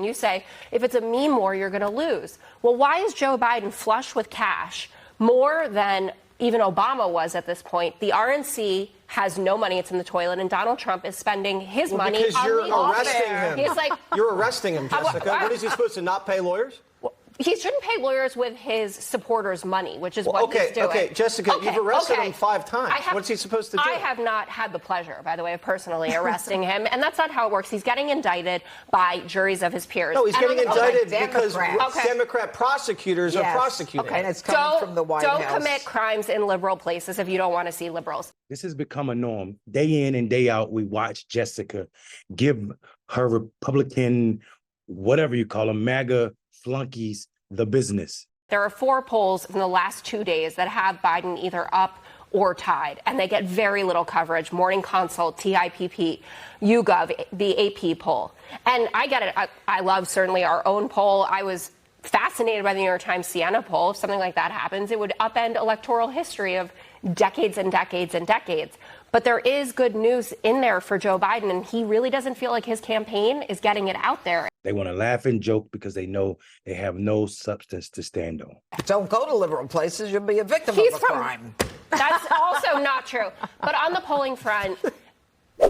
And you say, if it's a meme war, you're going to lose. Well, why is Joe Biden flush with cash more than even Obama was at this point? The RNC has no money. It's in the toilet. And Donald Trump is spending his money because on you're legal arresting him. He's like, you're arresting him, Jessica. What is he supposed to not pay lawyers? he shouldn't pay lawyers with his supporters' money, which is what he's doing. Okay, Jessica, you've arrested him 5 times. What's he supposed to do? I have not had the pleasure, by the way, of personally arresting him, and that's not how it works. He's getting indicted by juries of his peers. No, he's getting indicted because Democrat prosecutors are prosecuting. Okay, and it's coming from the White House. Don't commit crimes in liberal places if you don't want to see liberals. This has become a norm. Day in and day out, we watch Jessica give her Republican, whatever you call them, MAGA flunkies, the business. There are 4 polls in the last 2 days that have Biden either up or tied, and they get very little coverage. Morning Consult, TIPP, YouGov, the AP poll. And I get it. I love certainly our own poll. I was fascinated by the New York Times Siena poll. If something like that happens, it would upend electoral history of decades and decades and decades. But there is good news in there for Joe Biden, and he really doesn't feel like his campaign is getting it out there. They want to laugh and joke because they know they have no substance to stand on. Don't go to liberal places. You'll be a victim of a crime. That's also not true. But on the polling front...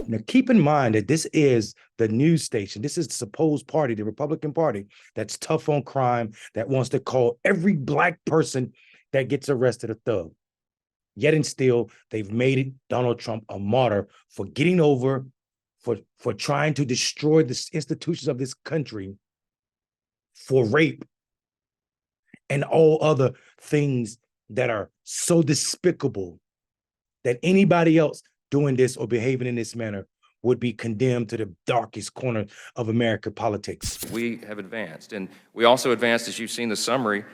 Now, keep in mind that this is the news station. This is the supposed party, the Republican Party, that's tough on crime, that wants to call every black person that gets arrested a thug. Yet and still, they've made Donald Trump a martyr for getting over, for trying to destroy the institutions of this country, for rape and all other things that are so despicable that anybody else doing this or behaving in this manner would be condemned to the darkest corner of American politics. We have advanced, and we also advanced, as you've seen the summary,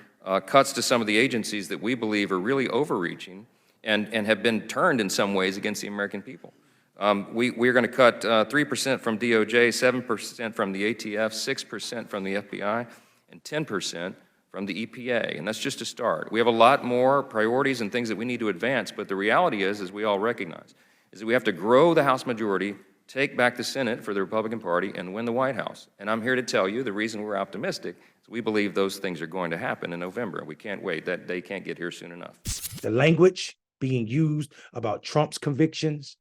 cuts to some of the agencies that we believe are really overreaching and have been turned in some ways against the American people. We're going to cut 3% from DOJ, 7% from the ATF, 6% from the FBI, and 10% from the EPA, and that's just a start. We have a lot more priorities and things that we need to advance, but the reality is, as we all recognize, is that we have to grow the House majority, take back the Senate for the Republican Party, and win the White House. And I'm here to tell you the reason we're optimistic is we believe those things are going to happen in November. We can't wait. That day can't get here soon enough. The language being used about Trump's convictions,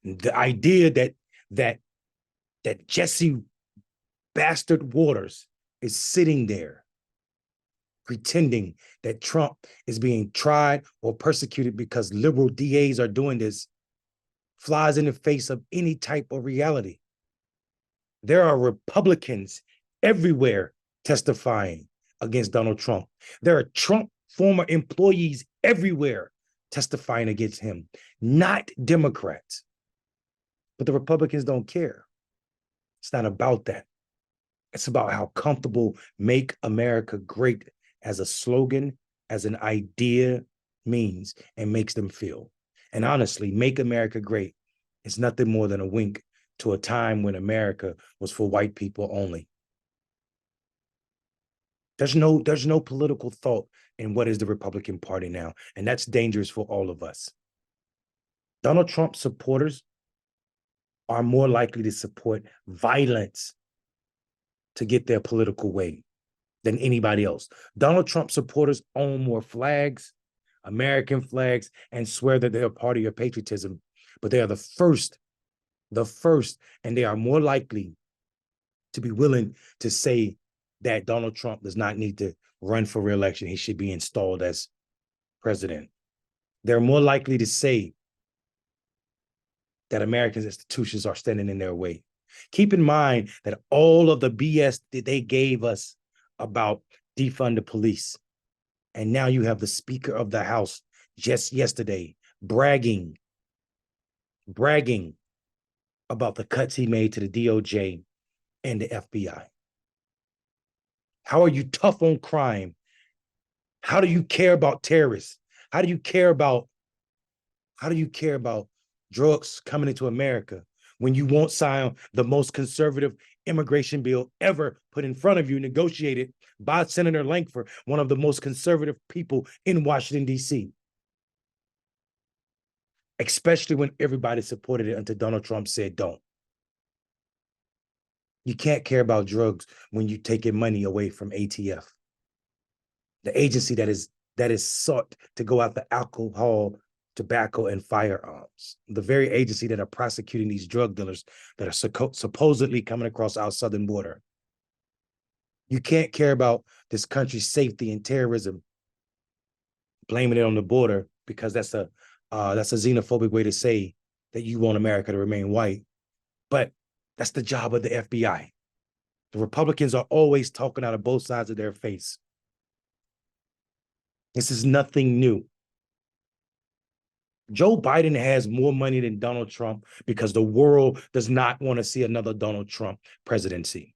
the idea that Jesse Bastard Waters is sitting there pretending that Trump is being tried or persecuted because liberal DAs are doing this flies in the face of any type of reality. There are Republicans everywhere testifying against Donald Trump. There are Trump former employees everywhere testifying against him, not Democrats. But the Republicans don't care. It's not about that. It's about how comfortable Make America Great as a slogan, as an idea means and makes them feel. And honestly, Make America Great is nothing more than a wink to a time when America was for white people only. There's no political thought in what is the Republican Party now, and that's dangerous for all of us. Donald Trump supporters are more likely to support violence to get their political way than anybody else. Donald Trump supporters own more flags, American flags, and swear that they're a party of patriotism, but they are the first, and they are more likely to be willing to say that Donald Trump does not need to run for re-election. He should be installed as president. They're more likely to say that American institutions are standing in their way. Keep in mind that all of the BS that they gave us about defund the police, and now you have the Speaker of the House just yesterday bragging about the cuts he made to the DOJ and the FBI. How are you tough on crime? How do you care about terrorists? How do you care about drugs coming into America when you won't sign the most conservative immigration bill ever put in front of you, negotiated by Senator Lankford, one of the most conservative people in Washington, D.C.? Especially when everybody supported it until Donald Trump said don't. You can't care about drugs when you're taking money away from ATF, the agency that is sought to go after alcohol, tobacco, and firearms. The very agency that are prosecuting these drug dealers that are supposedly coming across our southern border. You can't care about this country's safety and terrorism, blaming it on the border because that's a xenophobic way to say that you want America to remain white. But that's the job of the FBI. The Republicans are always talking out of both sides of their face. This is nothing new. Joe Biden has more money than Donald Trump because the world does not want to see another Donald Trump presidency.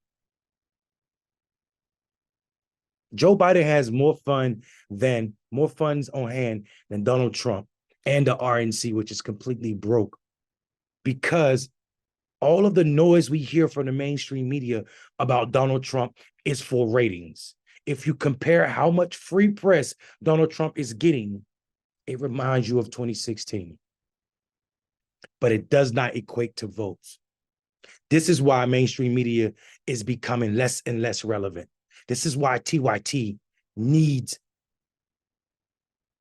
Joe Biden has more funds on hand than Donald Trump and the RNC, which is completely broke, because all of the noise we hear from the mainstream media about Donald Trump is for ratings. If you compare how much free press Donald Trump is getting, it reminds you of 2016. But it does not equate to votes. This is why mainstream media is becoming less and less relevant. This is why TYT needs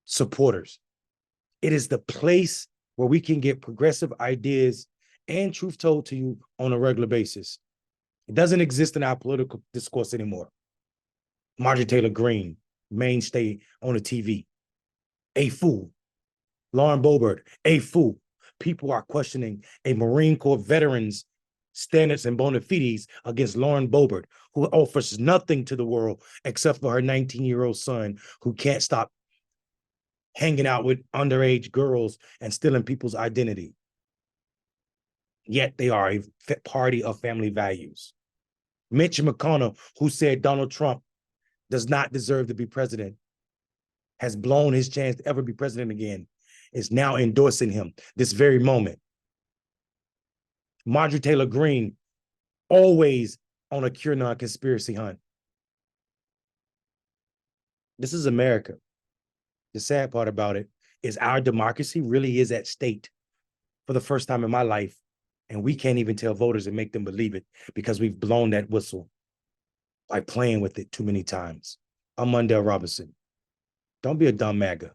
supporters. It is the place where we can get progressive ideas and truth told to you on a regular basis. It doesn't exist in our political discourse anymore. Marjorie Taylor Greene, mainstay on the TV, a fool. Lauren Boebert, a fool. People are questioning a Marine Corps veteran's standards and bona fides against Lauren Boebert, who offers nothing to the world except for her 19-year-old son who can't stop hanging out with underage girls and stealing people's identity. Yet they are a party of family values. Mitch McConnell, who said Donald Trump does not deserve to be president, has blown his chance to ever be president again, is now endorsing him this very moment. Marjorie Taylor Greene, always on a QAnon conspiracy hunt. This is America. The sad part about it is our democracy really is at stake for the first time in my life, and we can't even tell voters and make them believe it because we've blown that whistle by playing with it too many times. I'm Mondale Robinson. Don't be a dumb MAGA.